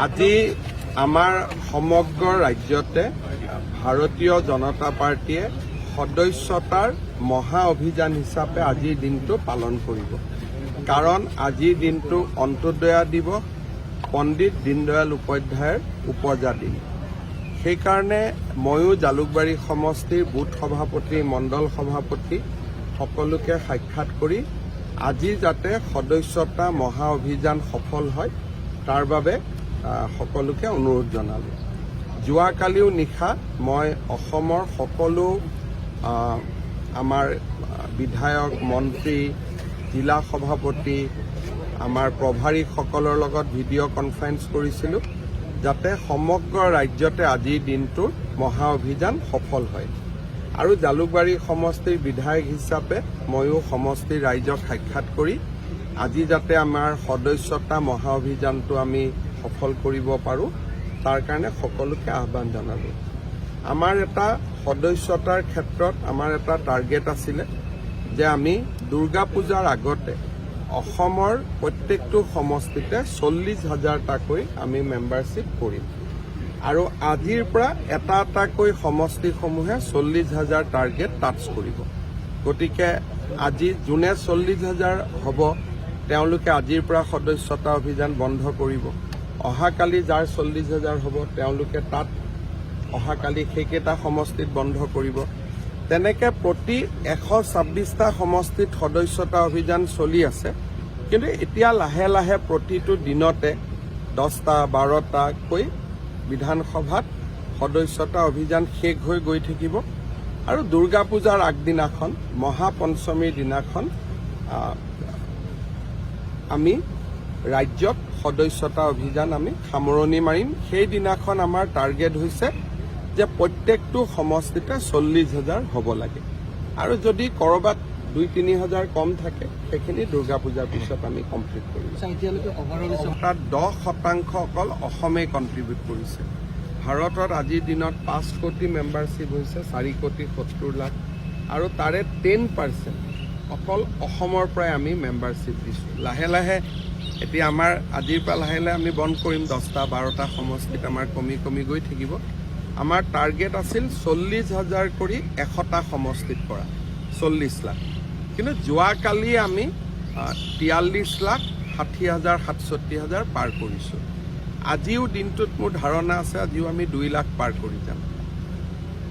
আজি আমাৰ সমগ্ৰ ৰাজ্যতে ভাৰতীয় জনতা পাৰ্টীয়ে সদস্যতাৰ মহা অভিযান হিচাপে আজিৰ দিনটো পালন কৰিব। কাৰণ আজিৰ দিনটো অন্ত্যোদয়া দিৱস, পণ্ডিত দীনদয়াল উপাধ্যায়ৰ উপজা দিন। সেইকাৰণে ময়ো জালুকবাৰী সমষ্টিৰ বুথ সভাপতি, মণ্ডল সভাপতি সকলোকে সাক্ষাৎ কৰি আজি যাতে সদস্যতা মহা অভিযান সফল হয় তাৰ বাবে সকলোকে অনুৰোধ জনালোঁ। যোৱাকালিও নিশা মই অসমৰ সকলো আমাৰ বিধায়ক, মন্ত্ৰী, জিলা সভাপতি, আমাৰ প্ৰভাৰীসকলৰ লগত ভিডিঅ' কনফাৰেন্স কৰিছিলোঁ যাতে সমগ্ৰ ৰাজ্যতে আজিৰ দিনটোৰ মহা অভিযান সফল হয়। আৰু জালুকবাৰী সমষ্টিৰ বিধায়ক হিচাপে ময়ো সমষ্টিৰ ৰাইজক সাক্ষাৎ কৰি আজি যাতে আমাৰ সদস্যতা মহা অভিযানটো আমি সফল কৰিব পাৰোঁ তাৰ কাৰণে সকলোকে আহ্বান জনালোঁ। আমাৰ এটা সদস্যতাৰ ক্ষেত্ৰত আমাৰ এটা টাৰ্গেট আছিলে যে আমি দুৰ্গা পূজাৰ আগতে অসমৰ প্ৰত্যেকটো সমষ্টিতে 40,000টাকৈ আমি মেম্বাৰশ্বিপ কৰিম। আৰু আজিৰ পৰা এটা এটাকৈ সমষ্টিসমূহে 40,000 টাৰ্গেট টাচ কৰিব। গতিকে আজি যোনে 40,000 হ'ব তেওঁলোকে আজিৰ পৰা সদস্যতা অভিযান বন্ধ কৰিব। অহাকালি যাৰ 40,000 হ'ব তেওঁলোকে তাত অহাকালি সেইকেইটা সমষ্টিত বন্ধ কৰিব। তেনেকে প্ৰতি 126টা সমষ্টিত সদস্যতা অভিযান চলি আছে। কিন্তু এতিয়া লাহে লাহে প্ৰতিটো দিনতে 10টা 12টাকৈ বিধানসভাত সদস্যতা অভিযান শেষ হৈ গৈ থাকিব। আৰু দুৰ্গা পূজাৰ আগদিনাখন মহাপঞ্চমীৰ দিনাখন আমি ৰাজ্যত সদস্যতা অভিযান আমি সামৰণি মাৰিম। সেইদিনাখন আমাৰ টাৰ্গেট হৈছে যে প্ৰত্যেকটো সমষ্টিতে 40,000 হ'ব লাগে। আৰু যদি ক'ৰবাত 2-3,000 কম থাকে সেইখিনি দুৰ্গা পূজাৰ পিছত আমি কমপ্লিট কৰিম। তাত 10% অকল অসমেই কণ্ট্ৰিবিউট কৰিছে। ভাৰতত আজিৰ দিনত 5 কোটি মেম্বাৰশ্বিপ হৈছে 4 কোটি 70 লাখ। আৰু তাৰে 10% অকল অসমৰ পৰাই আমি মেম্বাৰশ্বিপ দিছোঁ। লাহে লাহে এতিয়া আমাৰ আজিৰ পৰা লাহে লাহে আমি বন্ধ কৰিম। 10টা 12টা সমষ্টিত আমাৰ কমি কমি গৈ থাকিব। আমাৰ টাৰ্গেট আছিল 40,000 কৰি 100টা সমষ্টিত কৰা 40 লাখ। কিন্তু যোৱাকালি আমি 43,60,000 67,000 পাৰ কৰিছোঁ। আজিও দিনটোত মোৰ ধাৰণা আছে আজিও আমি 2 লাখ পাৰ কৰি যাম।